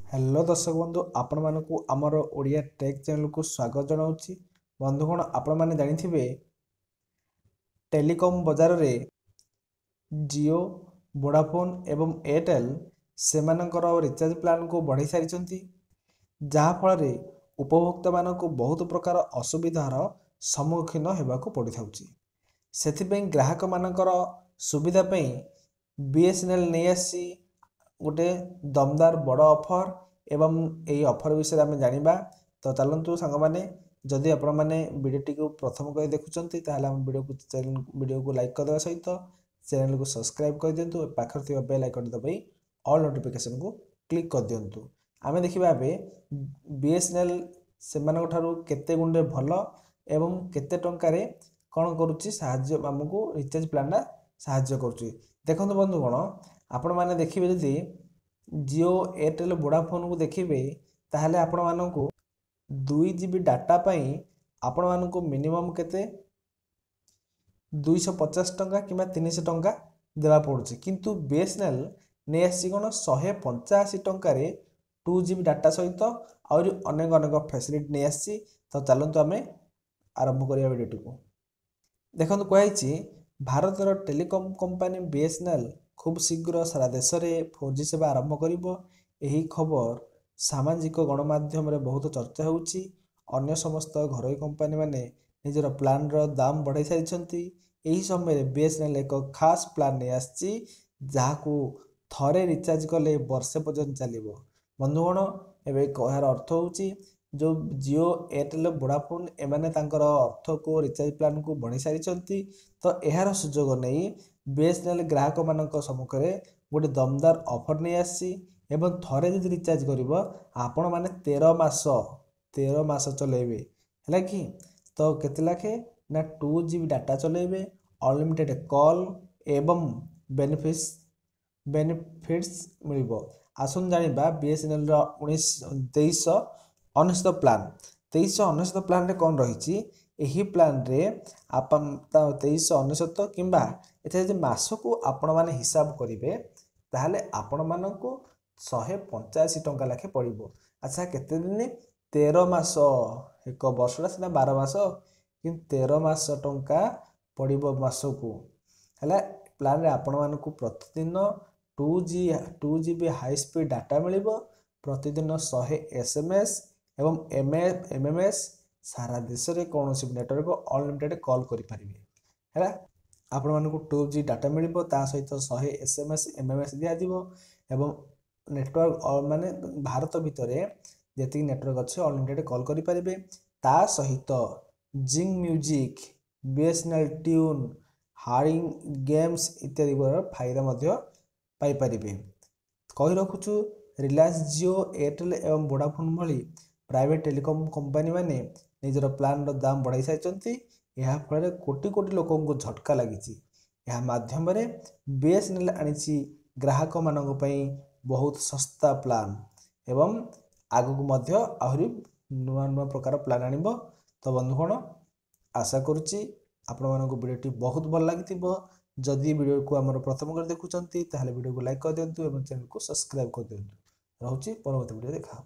Hello दर्शक बंधु आपण मानक आमर ओडिया टेक चैनल को स्वागत जनाऊँगी। बंधुगण आपण मैंने जानी टेलीकॉम बजार रे जियो वोडाफोन एवं एयरटेल से रिचार्ज प्लान को बढ़ाई सारी जहाँफल उपभोक्ता मानक बहुत प्रकार असुविधार सम्मुखीन होगाक पड़ था। से ग्राहक मानकर सुविधा बीएसएनएल नहीं आसी गोटे दमदार बड़ ऑफर एवं यही ऑफर विषय आम जाना। तो चलतु सांग मैंने जदि आपण मैंने वीडियोटी को प्रथम कर देखुंत वीडियो को लाइक करदे सहित चैनल को सब्सक्राइब कर दिंतु। पाखर थी बेल आइकन दबाई ऑल नोटिफिकेशन को क्लिक कर दिंतु। आम देखा बीएसएनएल से केते गुंडे भल एवं केते टंकार कौन करुच्ची रिचार्ज प्लान साहाय्य करुच्ची। देखो बंधुगण आपण मैंने देखिए जदि जियो एयरटेल वोडाफोन को देखिए ताहले आपण मानक 2 GB डाटा पाई आपण मानक मिनिमम केते 250 टंका कि 300 टंका देवा पड़ुछि। किंतु बीएसएनएल नहीं आसी कौन 185 टंकार 2 GB डाटा सहित और अनेक अनेक फैसिलिटी नहीं आसी। तो चलतु आम आरंभ करिया वीडियोटी को। देखो कहुई भारतर टेलीकॉम कंपनी बीएसएनएल खूब शीघ्र सारा देश में 4G सेवा आरंभ करिबो। एही खबर सामाजिक गणमाध्यम रे बहुत चर्चा होउछि। अन्य समस्त घरोई कंपनी माने निजर प्लान रो दाम बढ़ाई सारिछंती। एही समय बीएसएनएल एक खास प्लान नहीं आछि जहाकू थरे रिचार्ज कले वर्षे पर्यंत चलिबो। बंधुगण एबे कहर अर्थ होउछि जो जियो एयरटेल वोडाफोन एमाने तांकर अर्थ को रिचार्ज प्लान को बढ़ी सारी। तो यार सुजोग नहीं बीएसएनएल ग्राहक मानक सम्मुखें गोटे दमदार ऑफर नहीं आसी एवं थरे जब रिचार्ज कर आपण मैंने 13 मास चलेबे है कि। तो केते लाखे ना 2 GB डाटा चलेबे अनलिमिटेड कॉल एवं बेनिफिट्स मिलिबो। आसुन जानिबा बीएसएनएल 2399 प्लान 2399 प्लान रे कौन रही। यही प्लान रे आप 2399 किंबा एथे मासकू आपण माने हिसाब करेंगे ताहले आपण मानक 185 टंका लाखे पड़ो। अच्छा केते दिन 13 मास एक वर्षटा सीना 12 मास कि 13 मास टंका पड़ो मासकू है। प्लान रे आपण मानक प्रतिदिन 2 GB हाई स्पीड डाटा मिल प्रतिदिन 100 SMS एवं MMS सारा देश में कौन नेटवर्क अनलिमिटेड कॉल करें है। आपण मानक 2 GB डाटा मिल सहित 100 SMS MMS दिज्व एवं नेटवर्क माने भारत भितर जी नेटवर्क अच्छे अनलिमिटेड कॉल करें। ता सहित जिंग म्यूजिक बीएसएनएल ट्यून हारिंग गेम्स इत्यादि फायदा पाइपर। कही रखुचु रिलायंस जियो एयरटेल एवं वोडाफोन भली प्राइवेट टेलीकॉम कंपनी माने निजर प्लान रो दाम बढ़ाई सारी। यह फल कोटी कोटी लोक को झटका लगी। यह माध्यम बीएसएनएल आनी ग्राहक मानक पई बहुत सस्ता प्लान एवं आगक आहरी नुआ नुआ प्रकार प्लान आनिबो। तो बंधुगण आशा करुच्ची आपण मानक वीडियोटी बहुत भल लगी। जदि वीडियो को आमर प्रथम कर देखुंत ताहले वीडियो को लाइक कर दिंतु और चैनल को सब्सक्राइब कर दिंतु। रोची परवर्ती वीडियो देखा।